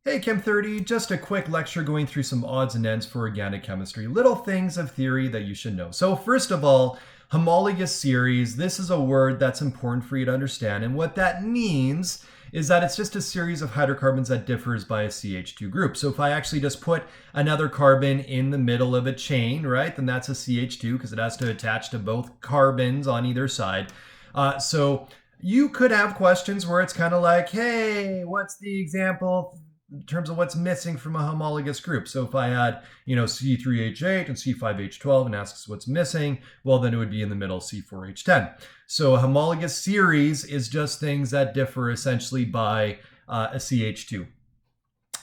Hey Chem 30, just a quick lecture going through some odds and ends for organic chemistry. Little things of theory that you should know. So first of all, homologous series, this is a word that's important for you to understand. And what that means is that it's just a series of hydrocarbons that differs by a CH2 group. So if I actually just put another carbon in the middle of a chain, right, then that's a CH2 because it has to attach to both carbons on either side. So you could have questions where it's kind of like, hey, what's the example in terms of what's missing from a homologous group? So if I had, C3H8 and C5H12 and asks what's missing, well, then it would be in the middle, C4H10. So a homologous series is just things that differ essentially by a CH2.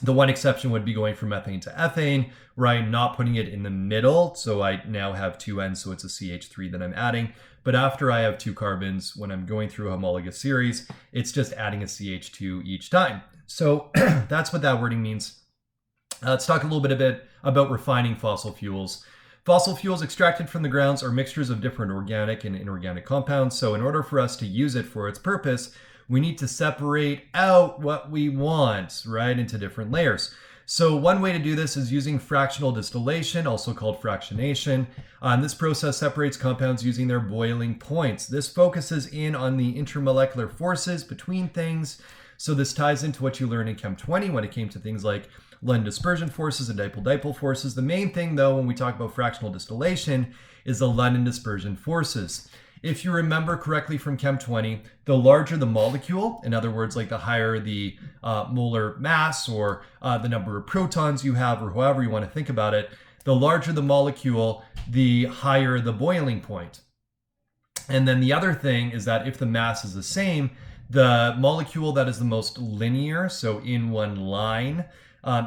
The one exception would be going from methane to ethane, right? Not putting it in the middle. So I now have two N's, so it's a CH3 that I'm adding. But after I have two carbons, when I'm going through a homologous series, it's just adding a CH2 each time. So that's what that wording means. Let's talk a little bit about refining fossil fuels. Fossil fuels extracted from the grounds are mixtures of different organic and inorganic compounds. So in order for us to use it for its purpose, we need to separate out what we want, right, into different layers. So one way to do this is using fractional distillation, also called fractionation. This process separates compounds using their boiling points. This focuses in on the intermolecular forces between things. So this ties into what you learned in Chem 20 when it came to things like London dispersion forces and dipole-dipole forces. The main thing, though, when we talk about fractional distillation is the London dispersion forces. If you remember correctly from Chem 20, the larger the molecule, in other words, like the higher the molar mass or the number of protons you have, or however you want to think about it, the larger the molecule, the higher the boiling point. And then the other thing is that if the mass is the same, the molecule that is the most linear, so in one line,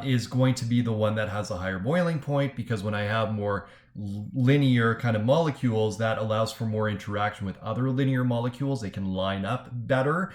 is going to be the one that has a higher boiling point, because when I have more linear kind of molecules, that allows for more interaction with other linear molecules. They can line up better,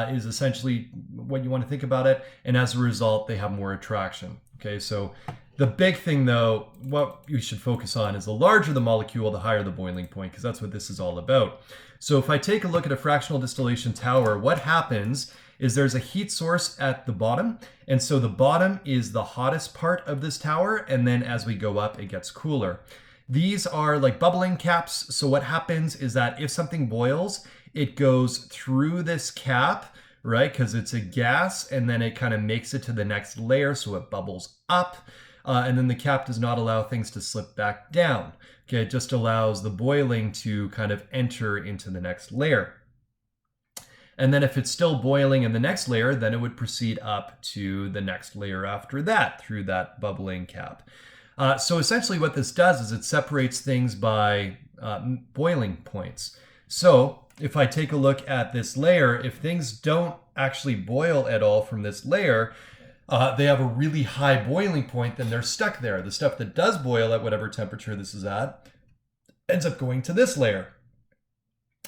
is essentially what you want to think about it. And as a result, they have more attraction. Okay, so the big thing, though, what you should focus on is the larger the molecule, the higher the boiling point, because that's what this is all about. So if I take a look at a fractional distillation tower, what happens is there's a heat source at the bottom. And so the bottom is the hottest part of this tower. And then as we go up, it gets cooler. These are like bubbling caps. So what happens is that if something boils, it goes through this cap, right? Because it's a gas, and then it kind of makes it to the next layer. So it bubbles up. And then the cap does not allow things to slip back down. Okay, it just allows the boiling to kind of enter into the next layer. And then if it's still boiling in the next layer, then it would proceed up to the next layer after that through that bubbling cap. So essentially what this does is it separates things by boiling points. So if I take a look at this layer, if things don't actually boil at all from this layer, they have a really high boiling point, then they're stuck there. The stuff that does boil at whatever temperature this is at ends up going to this layer.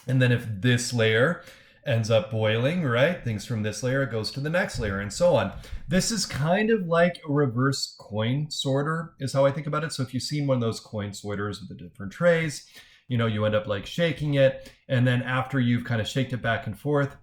And then if this layer ends up boiling, right, things from this layer, it goes to the next layer and so on. This is kind of like a reverse coin sorter is how I think about it. So if you've seen one of those coin sorters with the different trays, you end up like shaking it. And then after you've kind of shaked it back and forth,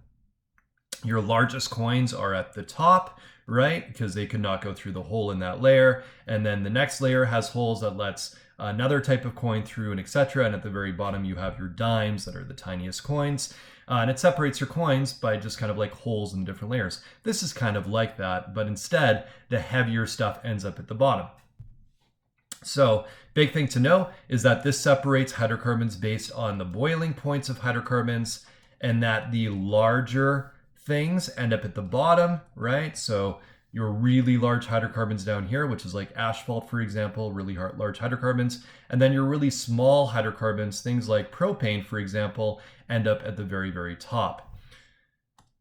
your largest coins are at the top, right? Because they could not go through the hole in that layer. And then the next layer has holes that lets another type of coin through, and etc. And at the very bottom, you have your dimes that are the tiniest coins. And it separates your coins by just kind of like holes in different layers. This is kind of like that, but instead, the heavier stuff ends up at the bottom. So big thing to know is that this separates hydrocarbons based on the boiling points of hydrocarbons, and that the larger things end up at the bottom, right? So your really large hydrocarbons down here, which is like asphalt, for example, really large hydrocarbons. And then your really small hydrocarbons, things like propane, for example, end up at the very, very top.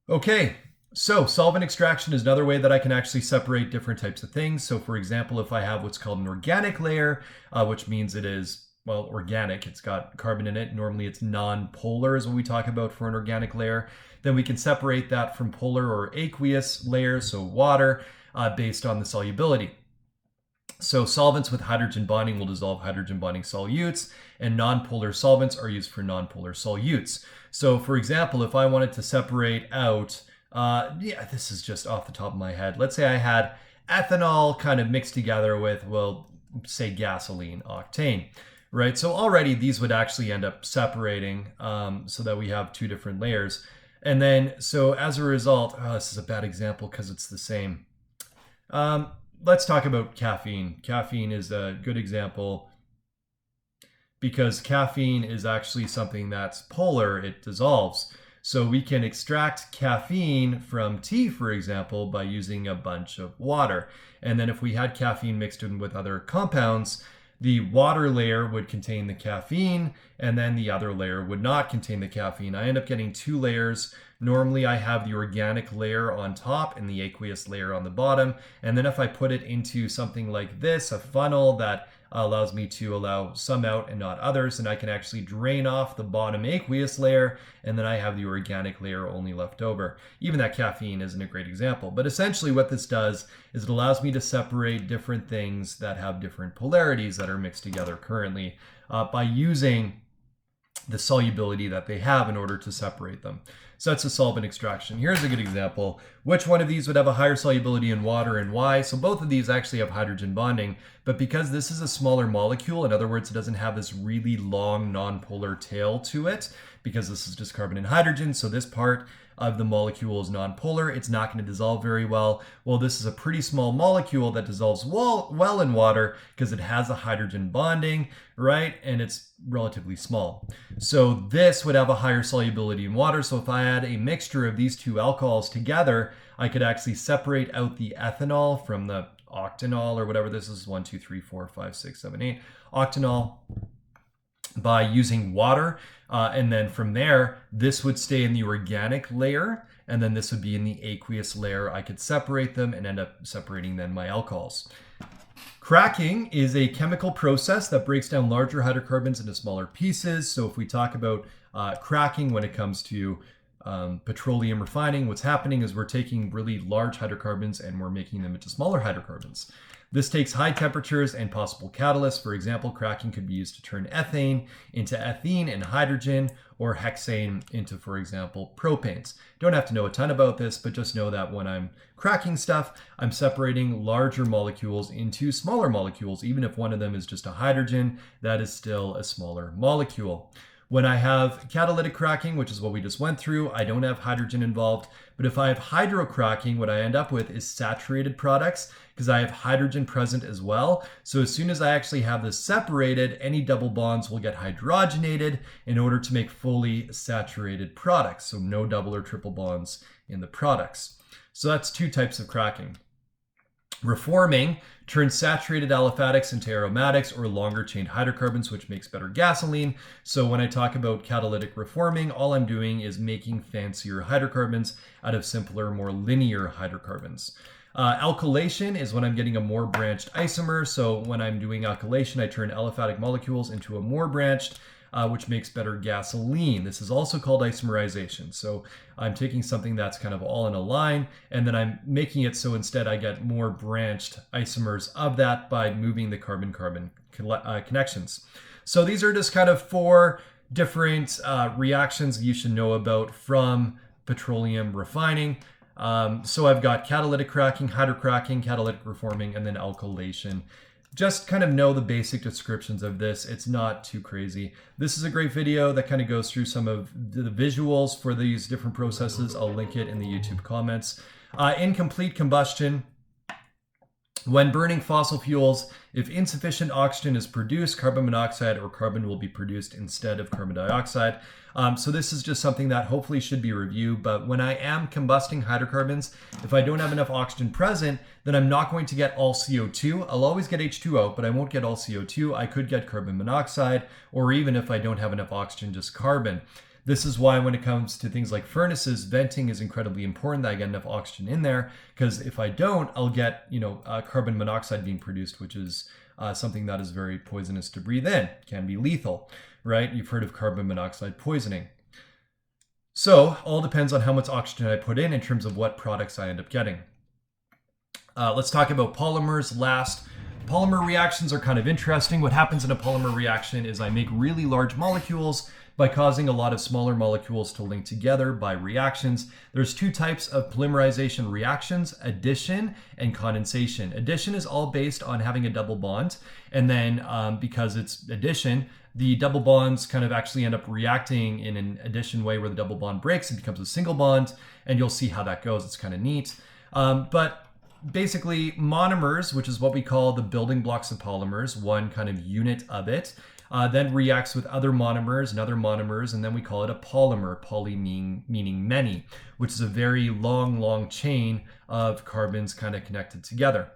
Okay, so solvent extraction is another way that I can actually separate different types of things. So for example, if I have what's called an organic layer, which means it is, well, organic, it's got carbon in it. Normally it's non-polar is what we talk about for an organic layer. Then we can separate that from polar or aqueous layers, so water, based on the solubility. So solvents with hydrogen bonding will dissolve hydrogen bonding solutes, and nonpolar solvents are used for nonpolar solutes. So for example, if I wanted to separate out Yeah, this is just off the top of my head. Let's say I had ethanol kind of mixed together with, well, say gasoline, octane, right? So already these would actually end up separating so that we have two different layers. And then, so as a result, oh, this is a bad example because it's the same. Let's talk about caffeine. Caffeine is a good example because caffeine is actually something that's polar, it dissolves. So we can extract caffeine from tea, for example, by using a bunch of water. And then if we had caffeine mixed in with other compounds, the water layer would contain the caffeine, and then the other layer would not contain the caffeine. I end up getting two layers. Normally I have the organic layer on top and the aqueous layer on the bottom. And then if I put it into something like this, a funnel that allows me to allow some out and not others, and I can actually drain off the bottom aqueous layer, and then I have the organic layer only left over. Even that caffeine isn't a great example, but essentially what this does is it allows me to separate different things that have different polarities that are mixed together currently by using the solubility that they have in order to separate them. So that's a solvent extraction. Here's a good example. Which one of these would have a higher solubility in water and why? So both of these actually have hydrogen bonding, but because this is a smaller molecule, in other words, it doesn't have this really long nonpolar tail to it, because this is just carbon and hydrogen, so this part of the molecule is nonpolar, it's not going to dissolve very well. Well, this is a pretty small molecule that dissolves well in water because it has a hydrogen bonding, right? And it's relatively small. So this would have a higher solubility in water. So if I had a mixture of these two alcohols together, I could actually separate out the ethanol from the octanol, or whatever this is, 1, 2, 3, 4, 5, 6, 7, 8, octanol, by using water. And then from there, this would stay in the organic layer, and then this would be in the aqueous layer. I could separate them and end up separating then my alcohols. Cracking is a chemical process that breaks down larger hydrocarbons into smaller pieces. So if we talk about cracking when it comes to petroleum refining, what's happening is we're taking really large hydrocarbons and we're making them into smaller hydrocarbons. This takes high temperatures and possible catalysts. For example, cracking could be used to turn ethane into ethene and hydrogen, or hexane into, for example, propanes. Don't have to know a ton about this, but just know that when I'm cracking stuff, I'm separating larger molecules into smaller molecules. Even if one of them is just a hydrogen, that is still a smaller molecule. When I have catalytic cracking, which is what we just went through, I don't have hydrogen involved. But if I have hydrocracking, what I end up with is saturated products because I have hydrogen present as well. So as soon as I actually have this separated, any double bonds will get hydrogenated in order to make fully saturated products. So no double or triple bonds in the products. So that's two types of cracking. Reforming turns saturated aliphatics into aromatics or longer chained hydrocarbons, which makes better gasoline. So when I talk about catalytic reforming, all I'm doing is making fancier hydrocarbons out of simpler, more linear hydrocarbons. Alkylation is when I'm getting a more branched isomer. So when I'm doing alkylation, I turn aliphatic molecules into a more branched, which makes better gasoline. This is also called isomerization. So I'm taking something that's kind of all in a line, and then I'm making it so instead I get more branched isomers of that by moving the carbon-carbon connections. So these are just kind of four different reactions you should know about from petroleum refining. So I've got catalytic cracking, hydrocracking, catalytic reforming, and then alkylation. Just kind of know the basic descriptions of this. It's not too crazy. This is a great video that kind of goes through some of the visuals for these different processes. I'll link it in the YouTube comments. Incomplete combustion. When burning fossil fuels, if insufficient oxygen is produced, carbon monoxide or carbon will be produced instead of carbon dioxide. So this is just something that hopefully should be reviewed. But when I am combusting hydrocarbons, if I don't have enough oxygen present, then I'm not going to get all CO2. I'll always get H2O, but I won't get all CO2. I could get carbon monoxide, or even if I don't have enough oxygen, just carbon. This is why when it comes to things like furnaces, venting is incredibly important that I get enough oxygen in there, because if I don't, I'll get, carbon monoxide being produced, which is something that is very poisonous to breathe in, can be lethal, right? You've heard of carbon monoxide poisoning. So all depends on how much oxygen I put in terms of what products I end up getting. Let's talk about polymers last. Polymer reactions are kind of interesting. What happens in a polymer reaction is I make really large molecules by causing a lot of smaller molecules to link together by reactions. There's two types of polymerization reactions: addition and condensation. Addition is all based on having a double bond, and then because it's addition, the double bonds kind of actually end up reacting in an addition way where the double bond breaks and becomes a single bond, and you'll see how that goes. It's kind of neat. But basically, monomers, which is what we call the building blocks of polymers, one kind of unit of it, then reacts with other monomers, and then we call it a polymer, poly meaning many, which is a very long chain of carbons kind of connected together.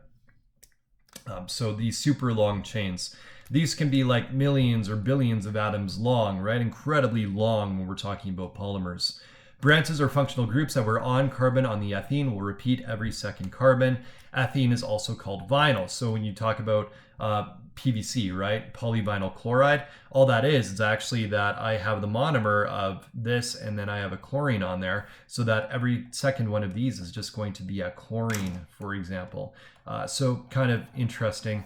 So these super long chains, these can be like millions or billions of atoms long, right? Incredibly long when we're talking about polymers. Branches or functional groups that were on carbon on the ethene will repeat every second carbon. Ethene is also called vinyl. So when you talk about PVC, right, polyvinyl chloride, all that is actually that I have the monomer of this and then I have a chlorine on there, so that every second one of these is just going to be a chlorine, for example. So kind of interesting.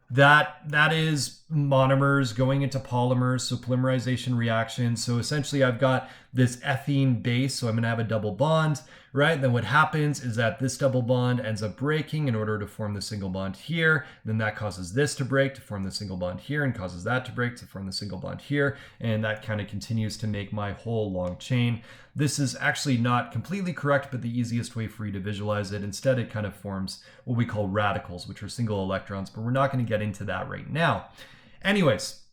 That is monomers going into polymers, so polymerization reactions. So essentially I've got this ethene base, so I'm going to have a double bond, right? Then what happens is that this double bond ends up breaking in order to form the single bond here. Then that causes this to break to form the single bond here, and causes that to break to form the single bond here. And that kind of continues to make my whole long chain. This is actually not completely correct, but the easiest way for you to visualize it. Instead, it kind of forms what we call radicals, which are single electrons, but we're not going to get into that right now. Anyways,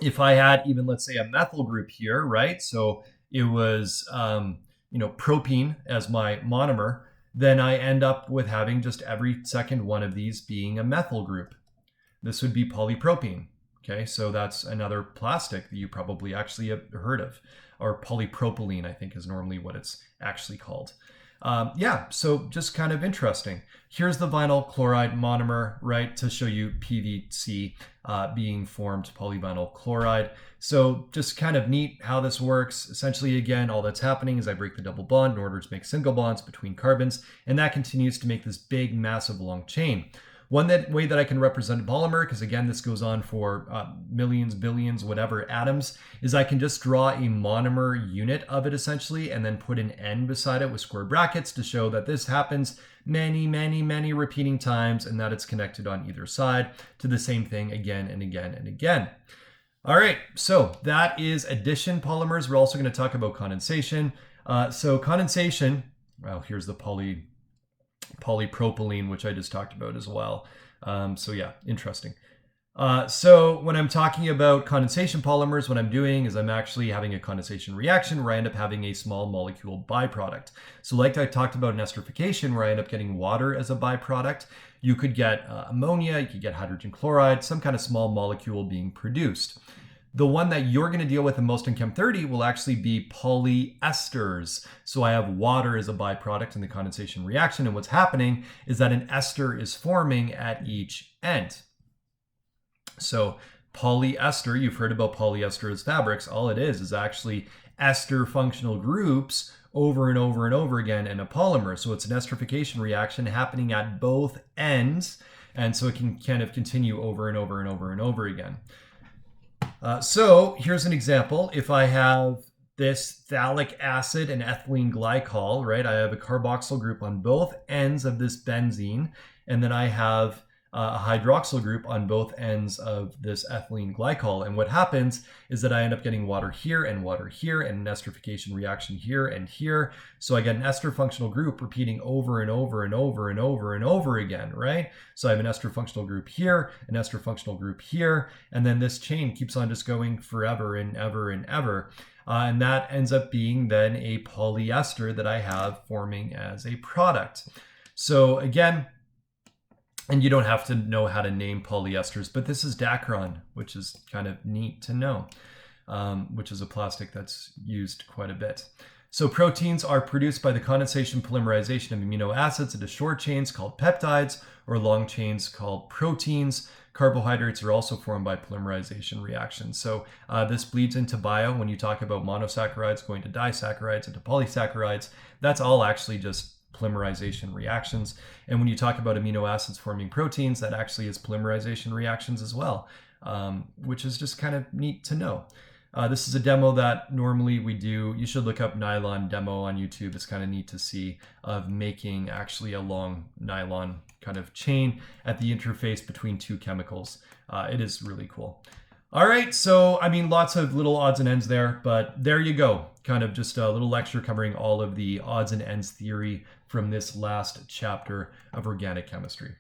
if I had even, let's say, a methyl group here, right? So it was, propene as my monomer, then I end up with having just every second one of these being a methyl group. This would be polypropene. Okay, so that's another plastic that you probably actually have heard of, or polypropylene, I think is normally what it's actually called. So just kind of interesting. Here's the vinyl chloride monomer, right, to show you PVC being formed, polyvinyl chloride. So just kind of neat how this works. Essentially, again, all that's happening is I break the double bond in order to make single bonds between carbons, and that continues to make this big, massive, long chain. One way that I can represent a polymer, because again, this goes on for millions, billions, whatever atoms, is I can just draw a monomer unit of it essentially, and then put an N beside it with square brackets to show that this happens many repeating times, and that it's connected on either side to the same thing again and again and again. All right, so that is addition polymers. We're also going to talk about condensation. So condensation, well, here's the polypropylene, which I just talked about as well. So yeah, interesting. So when I'm talking about condensation polymers, what I'm doing is I'm actually having a condensation reaction where I end up having a small molecule byproduct. So like I talked about in esterification, where I end up getting water as a byproduct, you could get ammonia, you could get hydrogen chloride, some kind of small molecule being produced. The one that you're going to deal with the most in Chem 30 will actually be polyesters. So I have water as a byproduct in the condensation reaction, and what's happening is that an ester is forming at each end. So polyester, you've heard about polyester as fabrics. All it is actually ester functional groups over and over and over again in a polymer. So it's an esterification reaction happening at both ends, and so it can kind of continue over and over and over and over again. So here's an example. If I have this phthalic acid and ethylene glycol, right? I have a carboxyl group on both ends of this benzene, and then I have a hydroxyl group on both ends of this ethylene glycol. And what happens is that I end up getting water here and an esterification reaction here and here. So I get an ester functional group repeating over and over and over and over and over again, right? So I have an ester functional group here, an ester functional group here, and then this chain keeps on just going forever and ever and ever. And that ends up being then a polyester that I have forming as a product. So again, and you don't have to know how to name polyesters, but this is Dacron, which is kind of neat to know, which is a plastic that's used quite a bit. So proteins are produced by the condensation polymerization of amino acids into short chains called peptides, or long chains called proteins. Carbohydrates are also formed by polymerization reactions. So this bleeds into bio when you talk about monosaccharides going to disaccharides into polysaccharides. That's all actually just polymerization reactions. And when you talk about amino acids forming proteins, that actually is polymerization reactions as well, which is just kind of neat to know. This is a demo that normally we do. You should look up nylon demo on YouTube. It's kind of neat to see of making actually a long nylon kind of chain at the interface between two chemicals. It is really cool. All right, so I mean, lots of little odds and ends there, but there you go. Kind of just a little lecture covering all of the odds and ends theory from this last chapter of organic chemistry.